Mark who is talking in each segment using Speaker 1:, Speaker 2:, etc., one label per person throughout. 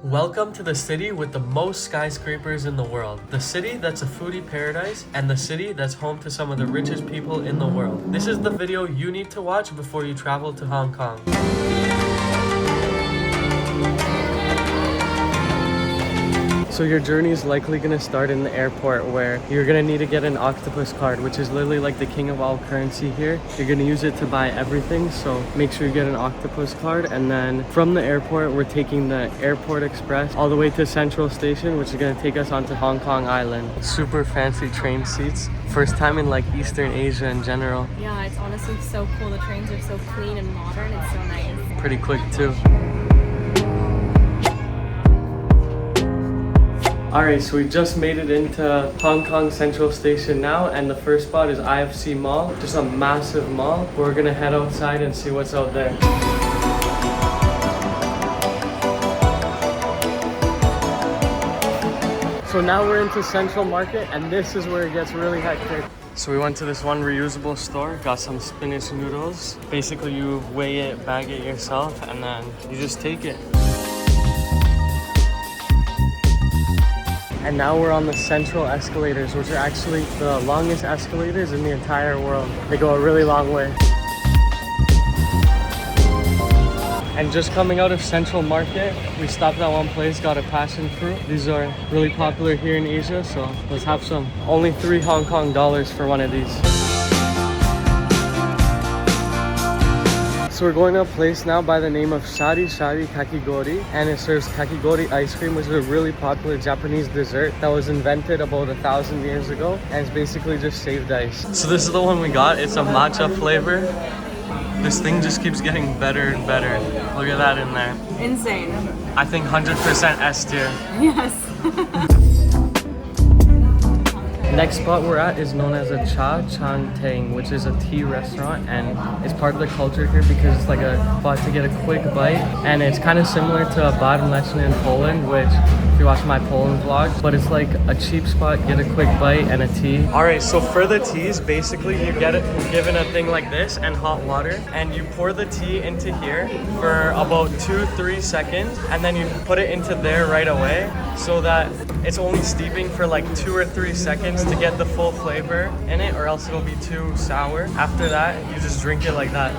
Speaker 1: Welcome to the city with the most skyscrapers in the world. The city that's a foodie paradise and the city that's home to some of the richest people in the world. This is the video you need to watch before you travel to Hong Kong. So your journey is likely going to start in the airport where you're going to need to get an octopus card, which is literally like the king of all currency here. You're going to use it to buy everything, so make sure you get an octopus card. And then from the airport, we're taking the Airport Express all the way to Central Station, which is going to take us onto Hong Kong Island. Super fancy train seats. First time in like Eastern Asia in general.
Speaker 2: Yeah, it's honestly so cool. The trains are so clean and modern. It's so nice.
Speaker 1: Pretty quick too. Alright, so we just made it into Hong Kong Central Station now, and the first spot is IFC Mall, just a massive mall. We're gonna head outside and see what's out there. So now we're into Central Market, and this is where it gets really hectic. So we went to this one reusable store, got some spinach noodles. Basically you weigh it, bag it yourself, and then you just take it. And now we're on the Central escalators, which are actually the longest escalators in the entire world. They go a really long way. And just coming out of Central Market, we stopped at one place, got a passion fruit. These are really popular here in Asia, so let's have some. Only 3 Hong Kong dollars for one of these. So we're going to a place now by the name of Shari Kakigori, and it serves kakigori ice cream, which is a really popular Japanese dessert that was invented about 1,000 years ago, and it's basically just shaved ice. So this is the one we got. It's a matcha flavor. This thing just keeps getting better and better. Look at that in there.
Speaker 2: Insane.
Speaker 1: I think 100% S tier.
Speaker 2: Yes.
Speaker 1: Next spot we're at is known as a Cha Chan Teng, which is a tea restaurant, and it's part of the culture here because it's like a spot to get a quick bite, and it's kind of similar to a Laczny in Poland, which if you watch my Poland vlog, but it's like a cheap spot, get a quick bite and a tea. Alright, so for the teas, basically you're given a thing like this and hot water, and you pour the tea into here for about 2-3 seconds, and then you put it into there right away so that it's only steeping for like 2 or 3 seconds to get the full flavor in it, or else it'll be too sour. After that, you just drink it like that.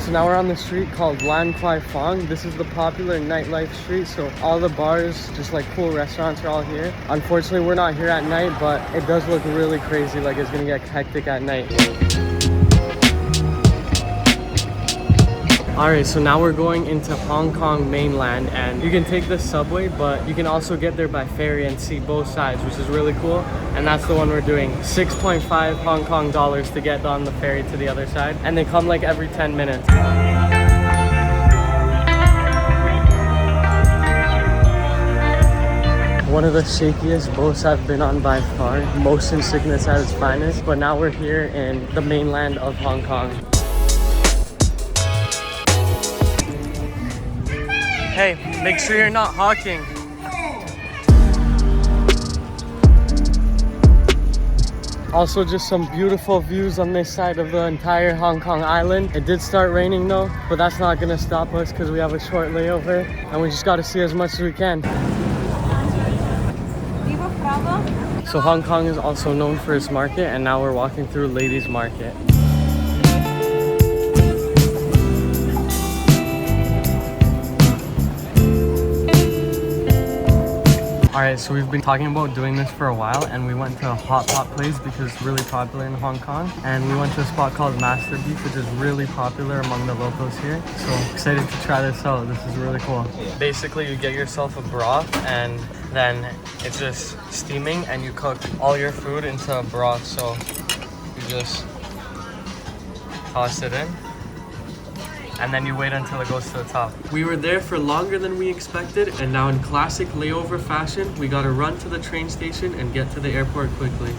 Speaker 1: So now we're on the street called Lan Kwai Fong. This is the popular nightlife street, so all the bars, just like cool restaurants, are all here. Unfortunately, we're not here at night, but it does look really crazy, like it's gonna get hectic at night. Alright, so now we're going into Hong Kong mainland, and you can take the subway, but you can also get there by ferry and see both sides, which is really cool. And that's the one we're doing. 6.5 Hong Kong dollars to get on the ferry to the other side, and they come like every 10 minutes. One of the shakiest boats I've been on by far. Motion sickness at its finest. But now we're here in the mainland of Hong Kong. Hey, make sure you're not hawking. Also, just some beautiful views on this side of the entire Hong Kong island. It did start raining though, but that's not gonna stop us because we have a short layover and we just gotta see as much as we can. So Hong Kong is also known for its market, and now we're walking through Ladies Market. Alright, so we've been talking about doing this for a while, and we went to a hot pot place because it's really popular in Hong Kong, and we went to a spot called Master Beef, which is really popular among the locals here. So excited to try this out. This is really cool. Basically, you get yourself a broth, and then it's just steaming, and you cook all your food into a broth. So you just toss it in, and then you wait until it goes to the top. We were there for longer than we expected, and now in classic layover fashion, we gotta run to the train station and get to the airport quickly.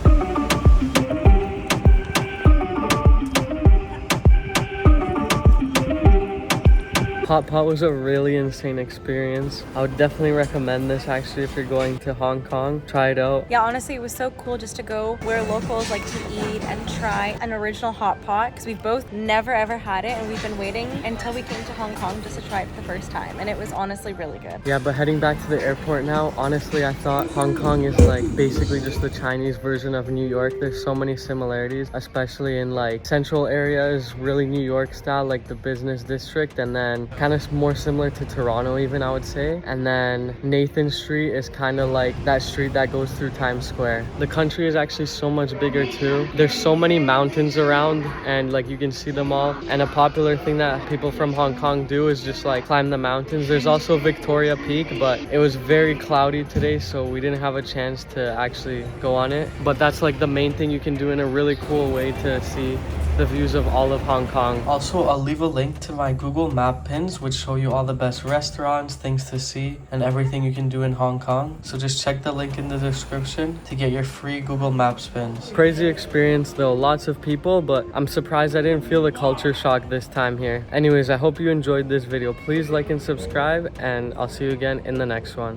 Speaker 1: Hot pot was a really insane experience. I would definitely recommend this actually if you're going to Hong Kong. Try it out.
Speaker 2: Yeah, honestly, it was so cool just to go where locals like to eat and try an original hot pot, because we've both never ever had it, and we've been waiting until we came to Hong Kong just to try it for the first time, and it was honestly really good.
Speaker 1: Yeah, but heading back to the airport now, honestly, I thought Hong Kong is like basically just the Chinese version of New York. There's so many similarities, especially in like central areas, really New York style, like the business district, and then kind of more similar to Toronto even, I would say. And then Nathan Street is kind of like that street that goes through Times Square. The country is actually so much bigger too. There's so many mountains around, and like you can see them all. And a popular thing that people from Hong Kong do is just like climb the mountains. There's also Victoria Peak, but it was very cloudy today, so we didn't have a chance to actually go on it. But that's like the main thing you can do in a really cool way to see the views of all of Hong Kong. Also, I'll leave a link to my Google Map pins, which show you all the best restaurants, things to see, and everything you can do in Hong Kong. So just check the link in the description to get your free Google Maps pins. Crazy experience though, lots of people, but I'm surprised I didn't feel the culture shock this time here. Anyways, I hope you enjoyed this video. Please like and subscribe, and I'll see you again in the next one.